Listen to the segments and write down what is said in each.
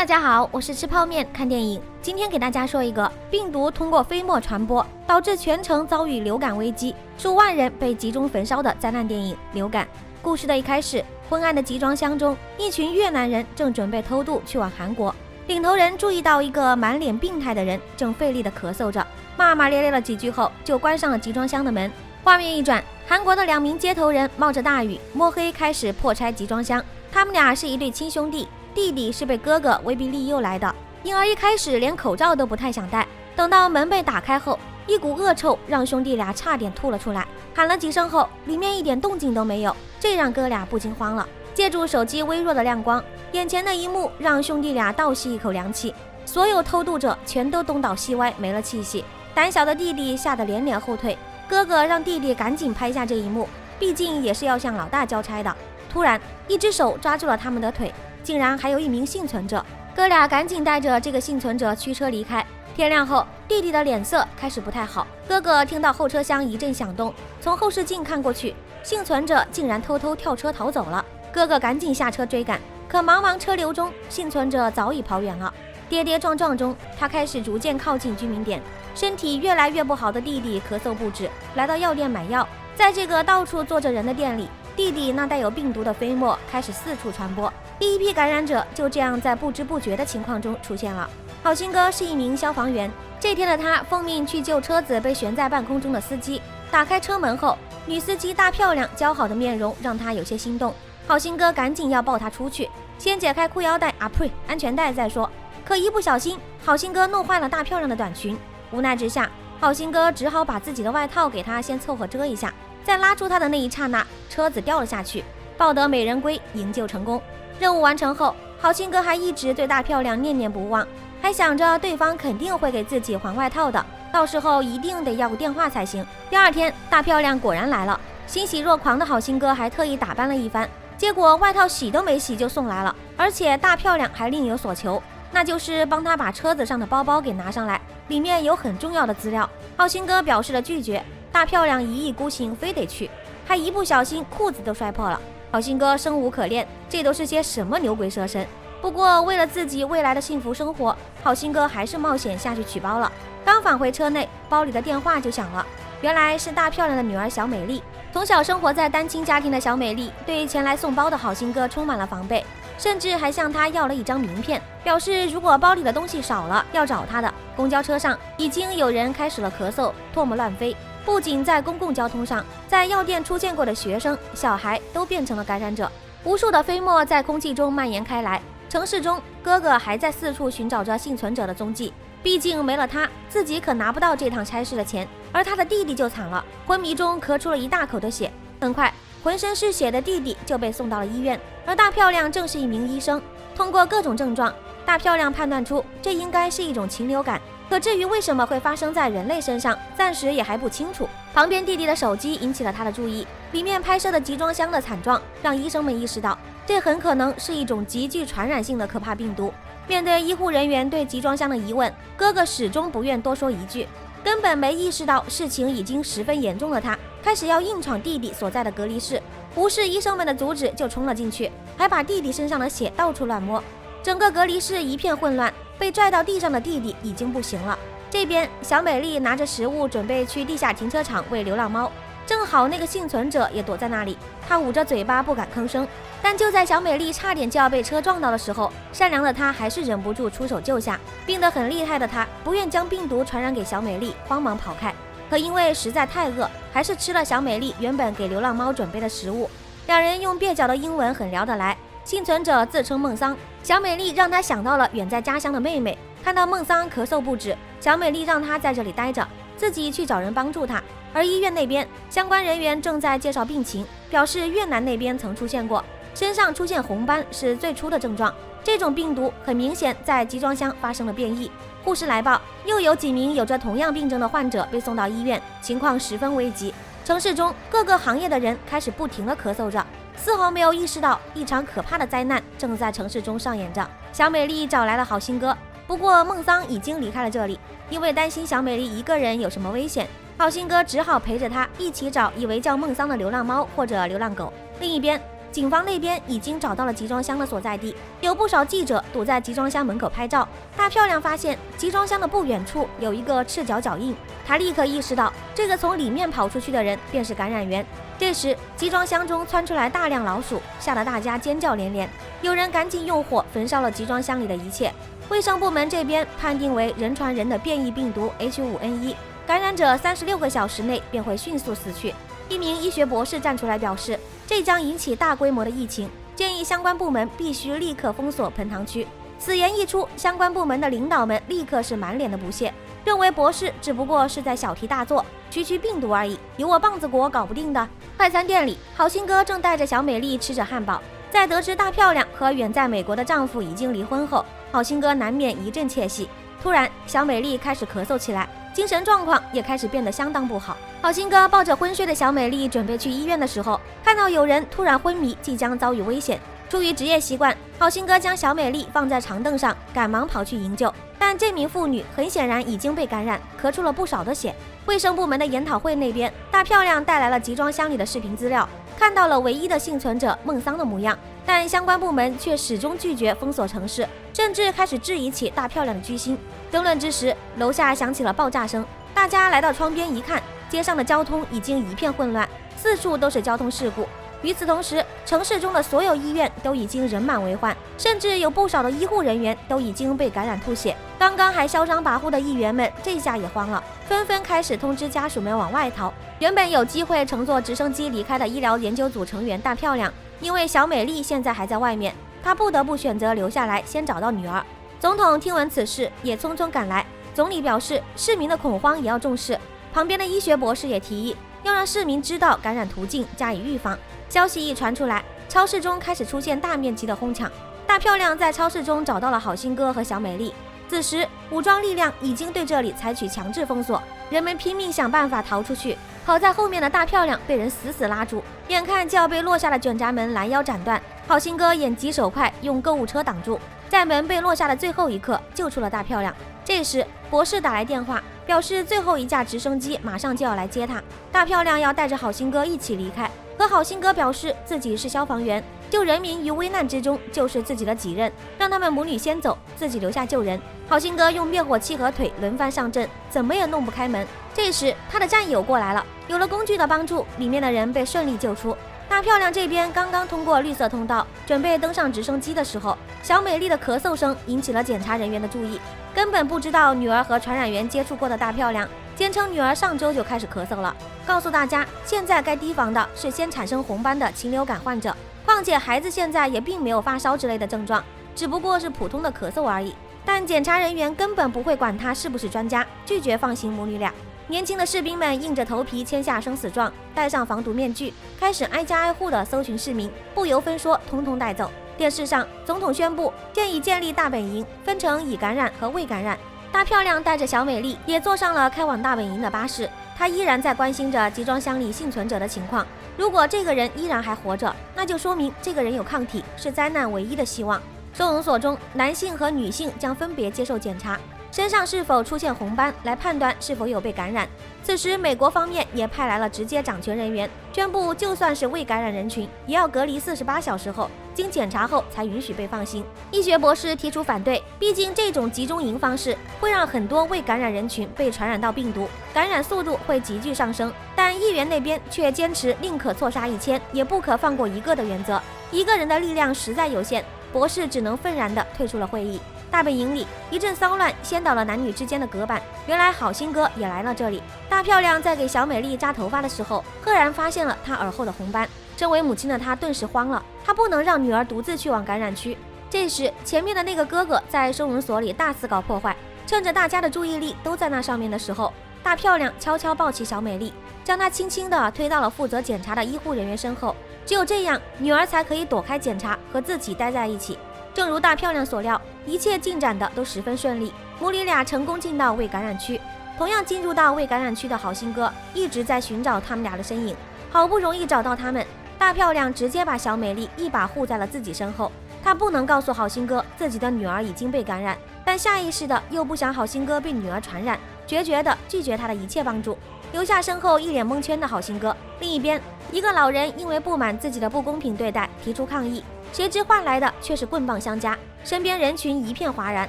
家好，我是吃泡面看电影。今天给大家说一个病毒通过飞沫传播，导致全城遭遇流感危机，数万人被集中焚烧的灾难电影《流感》。故事的一开始，昏暗的集装箱中，一群越南人正准备偷渡去往韩国。领头人注意到一个满脸病态的人正费力地咳嗽着，骂骂咧咧了几句后，就关上了集装箱的门。画面一转，韩国的2名街头人冒着大雨摸黑开始破拆集装箱。他们俩是一对亲兄弟，弟弟是被哥哥威逼利诱来的，因而一开始连口罩都不太想戴。等到门被打开后，一股恶臭让兄弟俩差点吐了出来，喊了几声后，里面一点动静都没有，这让哥俩不禁慌了。借助手机微弱的亮光，眼前的一幕让兄弟俩倒吸一口凉气，所有偷渡者全都东倒西歪，没了气息。胆小的弟弟吓得连连后退，哥哥让弟弟赶紧拍下这一幕，毕竟也是要向老大交差的。突然，一只手抓住了他们的腿，竟然还有一名幸存者。哥俩赶紧带着这个幸存者驱车离开。天亮后，弟弟的脸色开始不太好。哥哥听到后车厢一阵响动，从后视镜看过去，幸存者竟然偷偷跳车逃走了。哥哥赶紧下车追赶，可茫茫车流中，幸存者早已跑远了。跌跌撞撞中，他开始逐渐靠近居民点。身体越来越不好的弟弟咳嗽不止，来到药店买药。在这个到处坐着人的店里，弟弟那带有病毒的飞沫开始四处传播，第一批感染者就这样在不知不觉的情况中出现了。好心哥是一名消防员，这天的他奉命去救车子被悬在半空中的司机。打开车门后，女司机大漂亮姣好的面容让他有些心动。好心哥赶紧要抱她出去，先解开裤腰带呸，安全带再说。可一不小心，好心哥弄坏了大漂亮的短裙。无奈之下，好心哥只好把自己的外套给她先凑合遮一下。在拉住她的那一刹那，车子掉了下去，抱得美人归，营救成功。任务完成后，好心哥还一直对大漂亮念念不忘，还想着对方肯定会给自己还外套的，到时候一定得要个电话才行。第二天，大漂亮果然来了，欣喜若狂的好心哥还特意打扮了一番，结果外套洗都没洗就送来了，而且大漂亮还另有所求，那就是帮他把车子上的包包给拿上来，里面有很重要的资料。好心哥表示了拒绝，大漂亮一意孤行，非得去，还一不小心裤子都摔破了。好心哥生无可恋，这都是些什么牛鬼蛇神？不过为了自己未来的幸福生活，好心哥还是冒险下去取包了。刚返回车内，包里的电话就响了，原来是大漂亮的女儿小美丽。从小生活在单亲家庭的小美丽对前来送包的好心哥充满了防备，甚至还向他要了一张名片，表示如果包里的东西少了要找他的。公交车上已经有人开始了咳嗽，唾沫乱飞。不仅在公共交通上，在药店出现过的学生、小孩都变成了感染者，无数的飞沫在空气中蔓延开来。城市中，哥哥还在四处寻找着幸存者的踪迹，毕竟没了他，自己可拿不到这趟差事的钱。而他的弟弟就惨了，昏迷中咳出了一大口的血，很快浑身是血的弟弟就被送到了医院。而大漂亮正是一名医生，通过各种症状，大漂亮判断出这应该是一种禽流感，可至于为什么会发生在人类身上，暂时也还不清楚。旁边弟弟的手机引起了他的注意，里面拍摄的集装箱的惨状让医生们意识到，这很可能是一种极具传染性的可怕病毒。面对医护人员对集装箱的疑问，哥哥始终不愿多说一句，根本没意识到事情已经十分严重的他，开始要硬闯弟弟所在的隔离室，无视医生们的阻止就冲了进去，还把弟弟身上的血到处乱摸。整个隔离室一片混乱，被拽到地上的弟弟已经不行了。这边小美丽拿着食物准备去地下停车场喂流浪猫，正好那个幸存者也躲在那里，他捂着嘴巴不敢吭声。但就在小美丽差点就要被车撞到的时候，善良的他还是忍不住出手救下。病得很厉害的他不愿将病毒传染给小美丽，慌忙跑开，可因为实在太饿，还是吃了小美丽原本给流浪猫准备的食物。两人用蹩脚的英文很聊得来。幸存者自称孟桑，小美丽让他想到了远在家乡的妹妹。看到孟桑咳嗽不止，小美丽让他在这里待着，自己去找人帮助他。而医院那边相关人员正在介绍病情，表示越南那边曾出现过，身上出现红斑是最初的症状，这种病毒很明显在集装箱发生了变异。护士来报，又有几名有着同样病症的患者被送到医院，情况十分危急。城市中各个行业的人开始不停地咳嗽着，丝毫没有意识到一场可怕的灾难正在城市中上演着。小美丽找来了好心哥，不过孟桑已经离开了这里，因为担心小美丽一个人有什么危险，好心哥只好陪着她一起找以为叫孟桑的流浪猫或者流浪狗。另一边，集警方那边已经找到了集装箱的所在地，有不少记者堵在集装箱门口拍照。大漂亮发现集装箱的不远处有一个赤脚脚印，她立刻意识到这个从里面跑出去的人便是感染源。这时集装箱中窜出来大量老鼠，吓得大家尖叫连连，有人赶紧用火焚烧了集装箱里的一切。卫生部门这边判定为人传人的变异病毒 H5N1， 感染者36个小时内便会迅速死去。一名医学博士站出来表示，这将引起大规模的疫情，建议相关部门必须立刻封锁彭塘区。此言一出，相关部门的领导们立刻是满脸的不屑，认为博士只不过是在小题大做，区病毒而已，有我棒子国搞不定的。快餐店里，好心哥正带着小美丽吃着汉堡，在得知大漂亮和远在美国的丈夫已经离婚后，好心哥难免一阵窃喜。突然，小美丽开始咳嗽起来，精神状况也开始变得相当不好。好心哥抱着昏睡的小美丽准备去医院的时候，看到有人突然昏迷，即将遭遇危险。出于职业习惯，好心哥将小美丽放在长凳上，赶忙跑去营救。但这名妇女很显然已经被感染，咳出了不少的血。卫生部门的研讨会那边，大漂亮带来了集装箱里的视频资料，看到了唯一的幸存者孟桑的模样，但相关部门却始终拒绝封锁城市，甚至开始质疑起大漂亮的居心。争论之时，楼下响起了爆炸声，大家来到窗边一看，街上的交通已经一片混乱，四处都是交通事故。与此同时，城市中的所有医院都已经人满为患，甚至有不少的医护人员都已经被感染吐血。刚刚还嚣张跋扈的议员们这下也慌了，纷纷开始通知家属们往外逃。原本有机会乘坐直升机离开的医疗研究组成员大漂亮，因为小美丽现在还在外面，她不得不选择留下来先找到女儿。总统听闻此事也匆匆赶来，总理表示市民的恐慌也要重视，旁边的医学博士也提议要让市民知道感染途径，加以预防。消息一传出来，超市中开始出现大面积的哄抢。大漂亮在超市中找到了好心哥和小美丽，此时武装力量已经对这里采取强制封锁，人们拼命想办法逃出去。跑在后面的大漂亮被人死死拉住，眼看就要被落下的卷闸门拦腰斩断，好心哥眼疾手快，用购物车挡住，在门被落下的最后一刻救出了大漂亮。这时博士打来电话，表示最后一架直升机马上就要来接他，大漂亮要带着好心哥一起离开。可好心哥表示自己是消防员，救人民于危难之中就是自己的己任，让他们母女先走，自己留下救人。好心哥用灭火器和腿轮番上阵，怎么也弄不开门。这时他的战友过来了，有了工具的帮助，里面的人被顺利救出。大漂亮这边刚刚通过绿色通道，准备登上直升机的时候，小美丽的咳嗽声引起了检查人员的注意。根本不知道女儿和传染源接触过的大漂亮，坚称女儿上周就开始咳嗽了，告诉大家现在该提防的是先产生红斑的禽流感患者，况且孩子现在也并没有发烧之类的症状，只不过是普通的咳嗽而已。但检查人员根本不会管他是不是专家，拒绝放行母女俩。年轻的士兵们硬着头皮签下生死状，戴上防毒面具，开始挨家挨户的搜寻市民，不由分说通通带走。电视上，总统宣布建议建立大本营，分成已感染和未感染。大漂亮带着小美丽也坐上了开往大本营的巴士，她依然在关心着集装箱里幸存者的情况。如果这个人依然还活着，那就说明这个人有抗体，是灾难唯一的希望。收容所中，男性和女性将分别接受检查，身上是否出现红斑来判断是否有被感染。此时美国方面也派来了直接掌权人员，宣布就算是未感染人群也要隔离48小时后，经检查后才允许被放行。医学博士提出反对，毕竟这种集中营方式会让很多未感染人群被传染到病毒，感染速度会急剧上升。但议员那边却坚持宁可错杀1000也不可放过一个的原则，一个人的力量实在有限，博士只能愤然地退出了会议。大本营里一阵骚乱，掀倒了男女之间的隔板。原来好心哥也来了这里。大漂亮在给小美丽扎头发的时候，赫然发现了她耳后的红斑。身为母亲的她顿时慌了，她不能让女儿独自去往感染区。这时前面的那个哥哥在收容所里大肆搞破坏，趁着大家的注意力都在那上面的时候，大漂亮悄悄抱起小美丽，将她轻轻地推到了负责检查的医护人员身后。只有这样，女儿才可以躲开检查，和自己待在一起。正如大漂亮所料，一切进展的都十分顺利，母女俩成功进到未感染区。同样进入到未感染区的好心哥一直在寻找他们俩的身影，好不容易找到他们，大漂亮直接把小美丽一把护在了自己身后。她不能告诉好心哥自己的女儿已经被感染，但下意识的又不想好心哥被女儿传染，决绝的拒绝他的一切帮助。留下身后一脸蒙圈的好心哥。另一边，一个老人因为不满自己的不公平对待提出抗议，谁知换来的却是棍棒相加，身边人群一片哗然。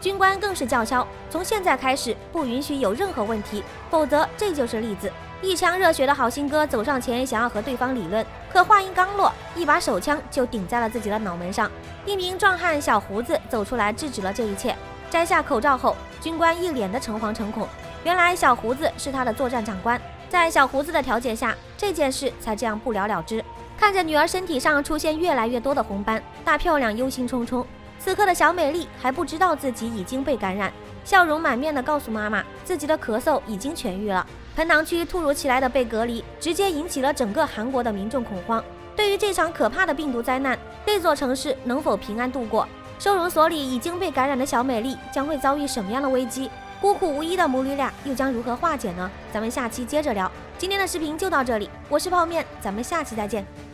军官更是叫嚣，从现在开始不允许有任何问题，否则这就是例子。一腔热血的好心哥走上前想要和对方理论，可话音刚落，一把手枪就顶在了自己的脑门上。一名壮汉小胡子走出来制止了这一切。摘下口罩后，军官一脸的诚惶诚恐，原来小胡子是他的作战长官。在小胡子的调解下，这件事才这样不了了之。看着女儿身体上出现越来越多的红斑，大漂亮忧心忡忡。此刻的小美丽还不知道自己已经被感染，笑容满面地告诉妈妈，自己的咳嗽已经痊愈了。盆塘区突如其来的被隔离，直接引起了整个韩国的民众恐慌。对于这场可怕的病毒灾难，这座城市能否平安度过？收容所里已经被感染的小美丽将会遭遇什么样的危机？孤苦无依的母女俩又将如何化解呢？咱们下期接着聊。今天的视频就到这里，我是泡面，咱们下期再见。